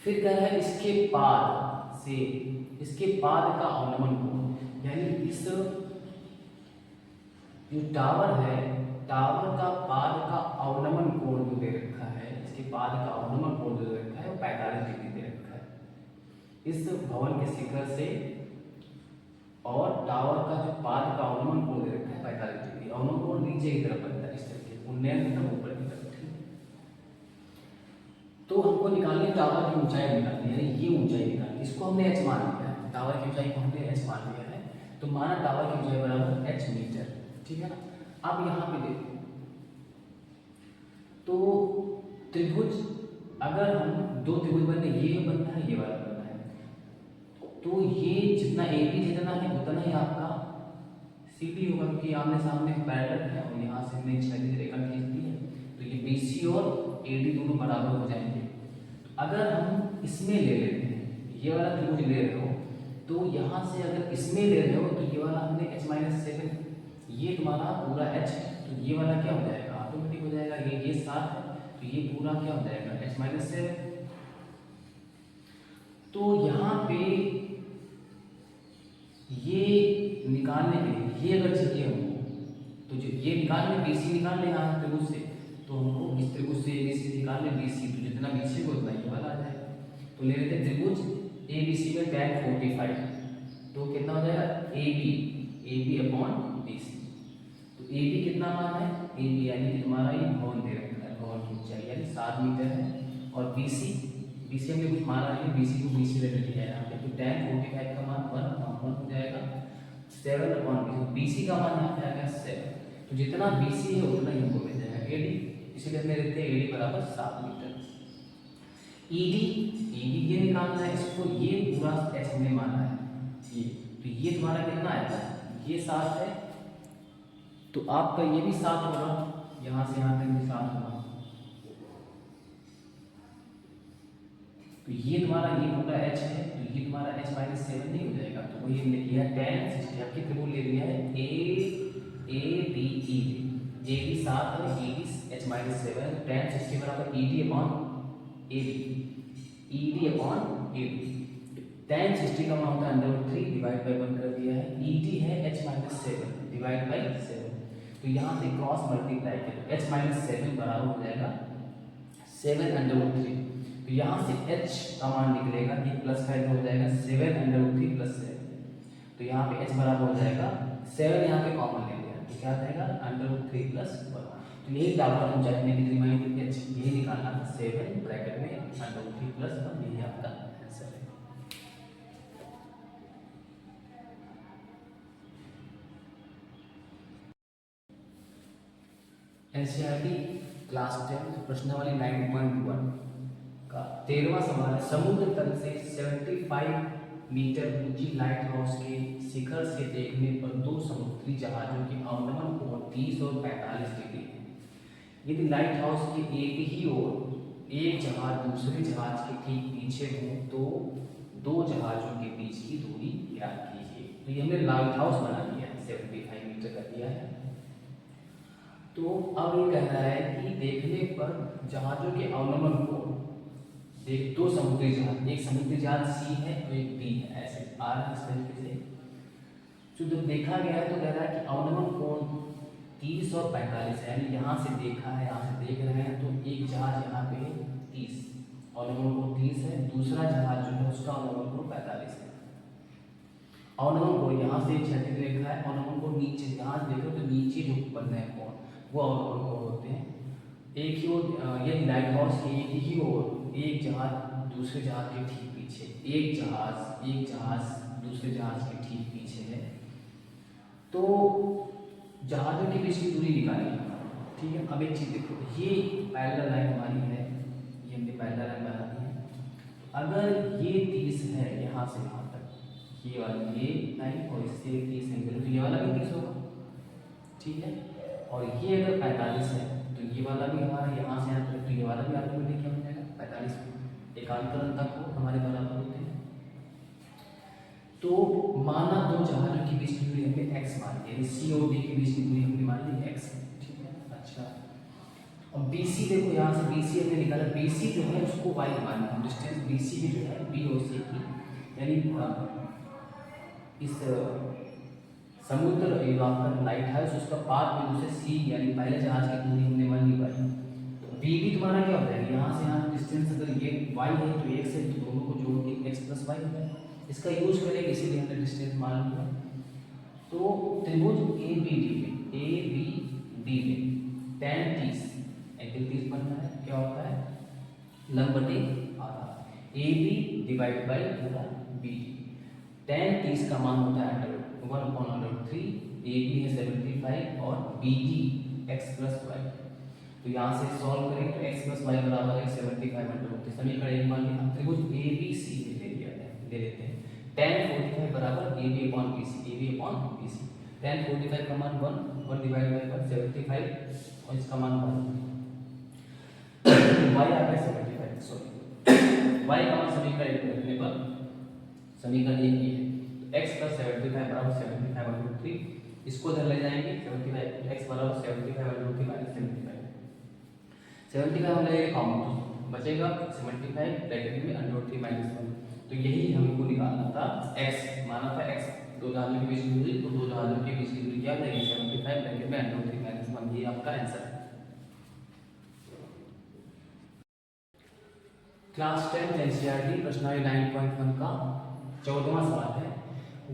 फिर कह रहा है इसके पाद से इसके पाद का अवनमन कोण, यानी इस जो टावर है, टावर का पाद का अवनमन कोण जो दे रखा है, इसके पाद का अवनमन कोण जो दे रखा है वो 45 डिग्री दे रखा है। इस भवन के शिखर से और टावर का जो पाद का अवनमन कोण दे रखा है 45 डिग्री। अवनमन कोण नीचे की तरफ बनता है इस तरीके, उन्नयन मतलब ऊपर की तरफ। तो हमको निकालनी टावर की ऊंचाई निकालनी है, ये ऊंचाई निकालनी, इसको हमने h मान लिया है, टावर की ऊंचाई को हमने h मान लिया है। तो माना टावर की ऊंचाई बराबर h मीटर, ठीक है ना। अब यहाँ पे देखो, तो त्रिभुज, अगर हम दो त्रिभुज बनने, ये बनना है, ये वाला बनना है, तो ये जितना AB जितना है उतना ही आपका CD होगा, क्योंकि आमने सामने पैरेलल है और यहाँ से हमने क्षैतिज रेखा खींच दी है, तो ये BC और AD दोनों बराबर हो जाएंगे। अगर हम इसमें ले लेते हैं, ये वाला त्रिभुज ले रहे हो, तो यहाँ से अगर इसमें ले रहे हो तो ये वाला हमने h-7, ये तुम्हारा पूरा h है, तो ये वाला क्या हो जाएगा, ऑटोमेटिक हो जाएगा, ये 7 है, तो ये पूरा क्या हो जाएगा h-7। तो यहाँ पे ये निकालने के लिए, ये अगर चाहिए हमको, तो जो ये निकालने BC निकाल ले यहाँ त्रिभुज से, तो हमको इस त्रिभुज से ABC निकाल ले BC, तो जितना BC को उतना ये वाला आ जाएगा। तो ले लेते त्रिभुज ABC में tan 45, तो कितना हो जाएगा AB अपॉन BC। तो AB कितना मान है, AB यानी कि तुम्हारा ये भवन दे रखा है, भवन की ऊंचाई यानी 7 मीटर है, और BC हमने कुछ माना नहीं, BC को BC ले लिया है यहाँ पे, तो tan 45 का मान 1 हो जाएगा 7 अपॉन BC का मान यहाँ पे आ गया 7, तो जितना BC है उतना ही हमको मिल जाएगा AD, इसीलिए हमने लिखते हैं AD बराबर 7 मीटर। ED ये निकालना है, इसको ये पूरा h हमने माना है, ये तो ये तुम्हारा कितना आएगा, ये 7 है, तो आपका ये भी 7 होगा, यहाँ से यहाँ तक भी 7 होगा, तो ये तुम्हारा ये पूरा h है, तो ये तुम्हारा h-7 नहीं हो जाएगा, तो वही हमने किया tan 60, आपकी त्रिभुज ले लिया है ABE, AB 7 है, ED h-7, तो tan 60 बराबर ED अपॉन AD, tan 60 का मान होता है √3 डिवाइड बाई 1 कर दिया है, ED है h-7 डिवाइड बाई 7, तो यहाँ से क्रॉस मल्टीप्लाई करें, h-7 बराबर हो जाएगा 7√3, तो यहाँ से h का मान निकलेगा, ये प्लस का हो जाएगा 7√3 प्लस 7, तो यहाँ पे h बराबर हो जाएगा 7, यहाँ पे कॉमन ले लिया, तो क्या आ जाएगा √3 प्लस 1, तो यही टावर की ऊंचाई में कितनी मानी थी h, यही निकालना था 7 ब्रैकेट में √3 प्लस 1, यही आपका आंसर है। एनसीईआरटी क्लास 10 प्रश्नावली 9.1 का 13वां सवाल है, समुद्र तल से 75 मीटर ऊंची लाइट हाउस के शिखर से देखने पर दो समुद्री जहाजों के अवनमन कोण 30 और 45 डिग्री है। यदि लाइट हाउस के एक ही ओर एक जहाज दूसरे जहाज के ठीक पीछे हो तो दो जहाजों के बीच की दूरी ज्ञात कीजिए। तो ये हमने लाइट हाउस बना दिया है, 75 मीटर का दिया है। तो अब ये कह रहा है कि देखने पर जहाजों के अवनमन कोण, देख दो समुद्री जहाज, एक समुद्री जहाज C है और एक B है, ऐसे आ रहा है इस तरीके से। तो जब देखा गया है तो कह रहा है कि अवनमन कोण 30 और 45 है, यानी यहाँ से देखा है, यहाँ से देख रहे हैं तो एक जहाज यहाँ पे 30 अवनमन कोण 30 है, दूसरा जहाज जो है उसका अवनमन कोण 45 है। और नमन को यहाँ से क्षैतिज रेखा है और नमन को नीचे यहाँ से देखो तो नीचे जो बन रहे हैं कोण वो और कोण होते हैं। एक ही ओर ये लाइट हाउस के एक ही ओर एक जहाज दूसरे जहाज के ठीक पीछे, एक जहाज दूसरे जहाज के ठीक पीछे है। तो जहाजों के बीच की दूरी निकाली, ठीक है। अब एक चीज़ देखो, ये पैरेलल लाइन हमारी है, ये हमने पैरेलल लाइन बना दी है। अगर ये 30 है यहाँ से यहाँ तक, ये वाला ये लाइन और इससे 30 एंगल, तो ये वाला भी 30 होगा, ठीक है। और ये अगर 45 है तो ये वाला भी हमारा यहाँ से यहाँ तक, तो ये वाला भी ऑटोमेटिक क्या हो जाएगा 45 एकांतर तक हो हमारे बराबर होते हैं। तो माना दो जहाजों के बीच की दूरी हमने x मान ली, सी और डी के बीच की दूरी हमने मान ली x, ठीक है। अच्छा, और BC देखो यहाँ से BC हमने निकाला, BC जो है उसको y मान लिया, डिस्टेंस BC भी जो है B और C की, यानी इस समुद्र आपका लाइट हाउस उसका पाथ बिंदु से C यानी पहले जहाज की दूरी हमने मान ली y। तो B भी तुम्हारा क्या हो जाएगा, यहाँ से यहाँ डिस्टेंस अगर ये y है तो x है, तो दोनों को जोड़ के x प्लस y हो जाएगा। इसका यूज करेंगे इसीलिए हमने डिस्टेंस मान लिया। तो त्रिभुज ABD में tan 30 एंगल 30 बनना है, क्या होता है लंब बटे आधा, AB डिवाइड बाई पूरा BD। tan 30 का मान होता है 1/3, AB है 75 और BD x प्लस y। तो यहाँ से सॉल्व करें तो x प्लस y बराबर है 75/3। समीकरण एक मान लिया, त्रिभुज ABC में ले लेते हैं। tan 45 बराबर AB/BC, tan 45 का मान 1 डिवाइड बाई 75 और इसका मान 1, y आ गया 75, सॉरी y का मान समीकरण एक रखने पर समीकरण एक ही है, तो x प्लस 75 बराबर 75/3, इसको इधर ले जाएंगे 75, x बराबर 75/3 माइनस 75 हम लेंगे कॉमन, तो बचेगा 75 ब्रैकेट में √3 माइनस 1। तो यही हमको निकालना था, x माना था x दो जहाजों के बीच की दूरी, तो दो जहाजों के बीच की दूरी क्या हो जाएगी 75 ब्रैकेट में √3 माइनस 1, ये आपका आंसर है। क्लास 10 एनसीईआरटी प्रश्नावली 9.1 का 14वां सवाल है।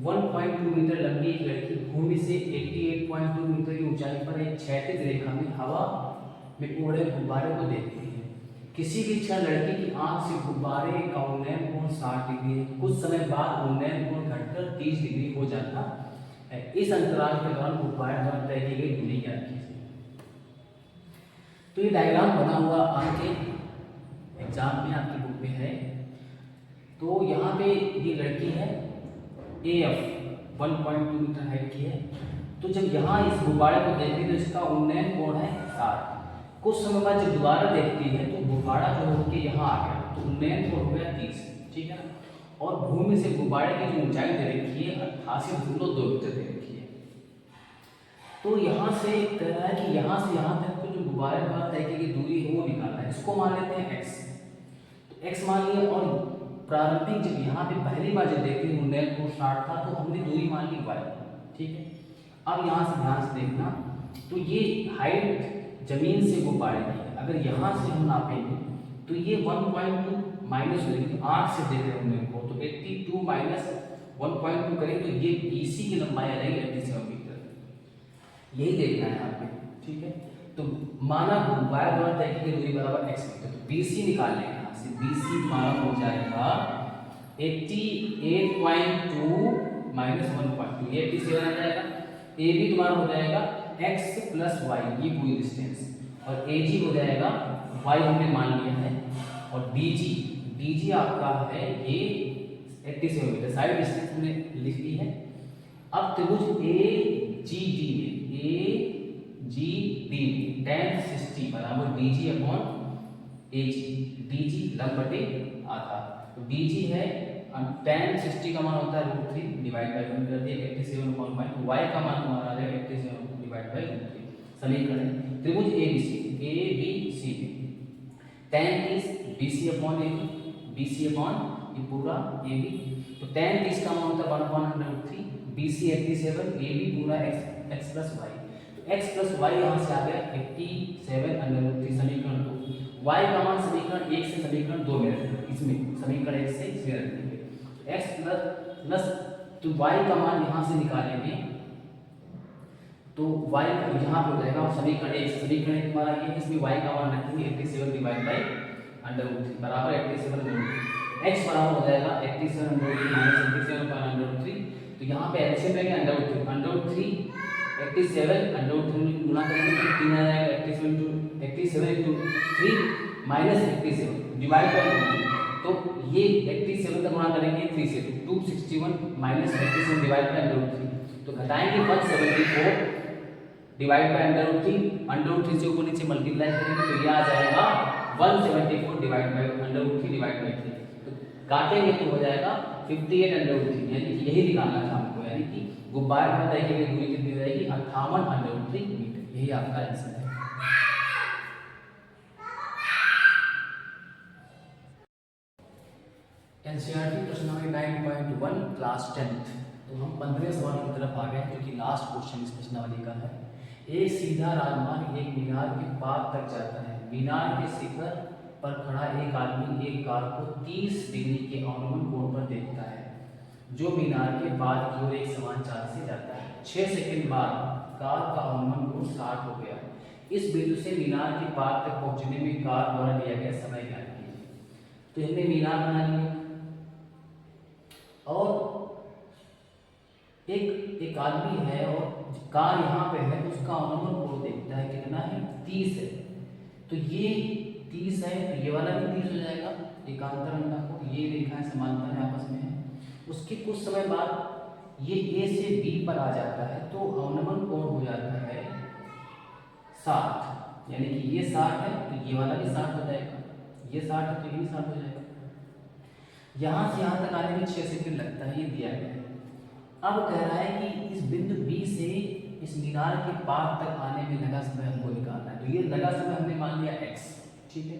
1.2 मीटर लंबी एक लड़की भूमि से 88.2 मीटर की ऊंचाई पर एक क्षैतिज रेखा में हवा में उड़ रहे गुब्बारे को देखती है। किसी भी क्षण लड़की की आंख से गुब्बारे का उन्नयन कोण 60 डिग्री है, कुछ समय बाद उन्नयन कोण घटकर 30 डिग्री हो जाता है। इस अंतराल के दौरान गुब्बारे द्वारा तय की गई दूरी ज्ञात कीजिए। तो ये डायग्राम बना हुआ आपके एग्जाम में आपकी बुक में है। तो यहाँ पे ये लड़की है AF 1.2 मीटर हाइट की है। तो जब यहाँ इस गुब्बारे को देखती तो इसका उन्नयन कोण है 60। कुछ समय बाद जब दोबारा देखती है तो गुब्बारा जो होकर यहाँ आ गया, तो उन्नयन कोण हो गया 30, ठीक है ना। और भूमि से गुब्बारे की जो ऊंचाई दे रखी है 88.2 मीटर दे रखी है। तो यहाँ से कह रहा है कि यहाँ से यहाँ तक तो जो गुब्बारे द्वारा तय की गई दूरी है वो निकालना है, इसको मान लेते हैं x। तो x मान लिया, और प्रारंभिक जब यहाँ पे पहली बार जब देखते उन्नयन कोण 60 था तो हमने दूरी मान ली y, ठीक है। अब यहाँ से ध्यान से देखना, तो ये हाइट जमीन से गुब्बारे की है, अगर यहाँ से हम नापेंगे तो ये 1.2 माइनस हो जाएगी, आँख से देख रहे होंगे को, तो 82 माइनस 1.2 करें तो ये BC की लंबाई आ जाएगी 87 मीटर, यही देखना है यहाँ पे, ठीक है। तो माना गुब्बारे द्वारा तय की गई दूरी बराबर x मीटर, तो BC निकाल लेंगे यहाँ से, BC हमारा हो जाएगा 88.2 माइनस 1.2, ये 87 आ जाएगा। AB तुम्हारा हो जाएगा x प्लस y, ये पूरी डिस्टेंस, और AG हो जाएगा y हमने मान लिया है, और DG आपका है ये 87 मीटर, साइड डिस्टेंस हमने लिख ली है। अब त्रिभुज AGD में tan 60 बराबर DG/AG, DG लंब बटे आधा, तो DG है tan 60 का मान होता है √3 डिवाइड बाई 1 कर दिया 87.5, y का मान हमारा आ जाएगा 87 डिवाइड बाई √3। समीकरण त्रिभुज ABC में tan 30 BC/AB ये पूरा AB, तो tan 30 का मान होता है 1/√3, BC 87, AB पूरा x प्लस y, तो x प्लस y यहाँ से आ गया 87/√3 समीकरण 2। y का मान समीकरण 1 से समीकरण 2 में रखेंगे, इसमें समीकरण 1 से इसमें रखेंगे, x प्लस तो y का मान यहाँ से निकालेंगे तो y यहाँ पे हो जाएगा समीकरण एक हमारा ये, इसमें y का मान रखेंगे 87 डिवाइड बाई √3 बराबर 87 x बराबर हो जाएगा 87 √3 माइनस 87 का √3। तो यहाँ पे एलसीएम लेंगे √3 87 √3 गुना करेंगे तो 3 आ जाएगा 87 × 3 माइनस 87 डिवाइड बाई तो ये 87 का गुणा करेंगे 3 से 261 माइनस 87 डिवाइड बाई √3 तो घटाएंगे 174 डिवाइड बाई √3 से ऊपर नीचे मल्टीप्लाई करेंगे तो ये आ जाएगा 174 डिवाइड बाई √3 डिवाइड बाई 3 तो काटेंगे तो हो जाएगा 58 √3 यानी कि यही निकालना था हमको, यानी कि गुब्बारे में तय की दूरी कितनी हो जाएगी 58 √3 मीटर। यही आपका आंसर है। एनसीईआरटी प्रश्न नंबर 9.1 क्लास 10th। तो हम 15वें सवाल की तरफ आ गए जो कि लास्ट क्वेश्चन इस प्रश्नावली का है। एक सीधा राजमार्ग एक मीनार के पार तक जाता है। मीनार के शिखर पर खड़ा एक आदमी एक कार को 30 डिग्री के अनुमान कोण पर देखता है जो मीनार के बाद की ओर एक समान चाल से जाता है। 6 सेकंड बाद कार का अनुमान कोण 60 हो गया। इस बिंदु से मीनार के पार तक पहुंचने में कार द्वारा लिया गया समय ज्ञात कीजिए। तो हमने मीनार बना लिया और एक आदमी है और कार यहाँ पे है, उसका अनुमान कोण देखता है कितना है 30 है। तो ये 30 है तो ये वाला भी 30 हो जाएगा, एकांतर अंडा को ये रेखाएं समांतर है आपस में है। उसके कुछ समय बाद ये A से B पर आ जाता है तो अनुमान कोण हो जाता है 60, यानी कि ये 60 है तो ये वाला भी 60 हो जाएगा, ये 60 है तो ये भी 60 हो जाएगा। यहाँ से यहाँ तक आने में 6 सेकंड लगता है, ये दिया गया है। अब कह रहा है कि इस बिंदु B से इस मीनार के पार तक आने में लगा समय हमको निकालना है। तो ये लगा समय हमने मान लिया x, ठीक है।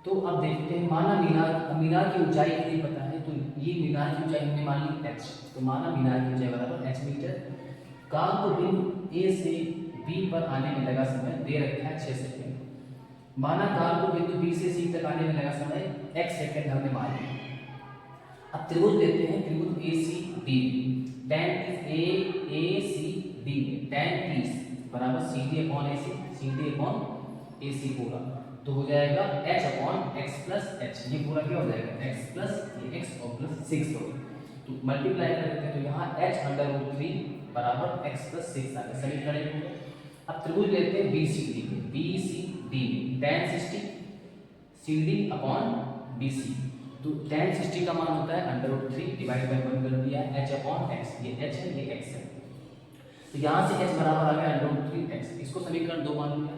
तो अब देखते हैं, माना मीनार की ऊंचाई नहीं पता है तो ये मीनार की ऊंचाई हमने मान ली h। तो माना मीनार की ऊंचाई बराबर h मीटर। कार को बिंदु A से B पर आने में लगा समय दे रखा है 6 सेकंड। माना कार को बिंदु B से C तक आने में लगा समय x सेकंड हमने मान लिया। अब त्रिभुज लेते हैं, त्रिभुज ACD tan ACD tan 30 बराबर CD अपॉन AC पूरा तो हो जाएगा h upon x plus h। ये पूरा क्या हो जाएगा x प्लस x और प्लस 6 होगा तो मल्टीप्लाई कर देते हैं तो यहाँ h √3 बराबर x प्लस 6 आ गया, समीकरण हो गया। अब त्रिभुज लेते हैं BCD tan 60 CD upon BC तो tan 60 का मान होता है √3 डिवाइड बाय 1 कर दिया h अपॉन x, ये h है ये x है। तो यहाँ से h बराबर आ गया √3x, इसको समीकरण 2 मान लिया।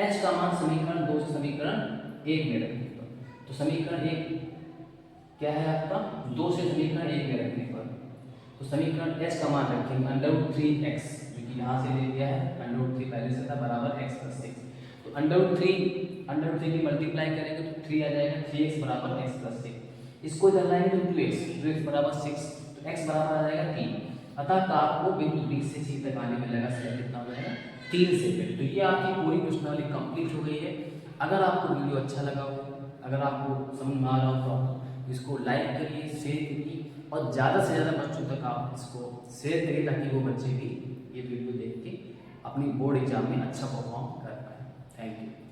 h का मान समीकरण 2 से समीकरण 1 में रखने पर तो समीकरण 1 क्या है आपका 2 से समीकरण 1 में रखने पर तो समीकरण h का मान रखेंगे √3x जो कि यहाँ से ले लिया है √3 पहले से था बराबर x प्लस 6 तो √3 की मल्टीप्लाई करेंगे तो 3 आ जाएगा 3x बराबर x प्लस 6। इसको इधर लाएंगे तो 2x बराबर 6 तो x बराबर आ जाएगा 3। अतः कार को बिंदु B से C तक आने में लगा समय कितना हो जाएगा 3 सेकंड। तो ये आपकी पूरी प्रश्नावली कंप्लीट हो गई है। अगर आपको वीडियो अच्छा लगा हो, अगर आपको समझ में आ रहा हो तो इसको लाइक करिए, शेयर करिए और ज़्यादा से ज़्यादा बच्चों तक आप इसको शेयर करिए ताकि वो बच्चे भी ये वीडियो देख के अपनी बोर्ड एग्जाम में अच्छा परफॉर्म कर पाए। Thank you.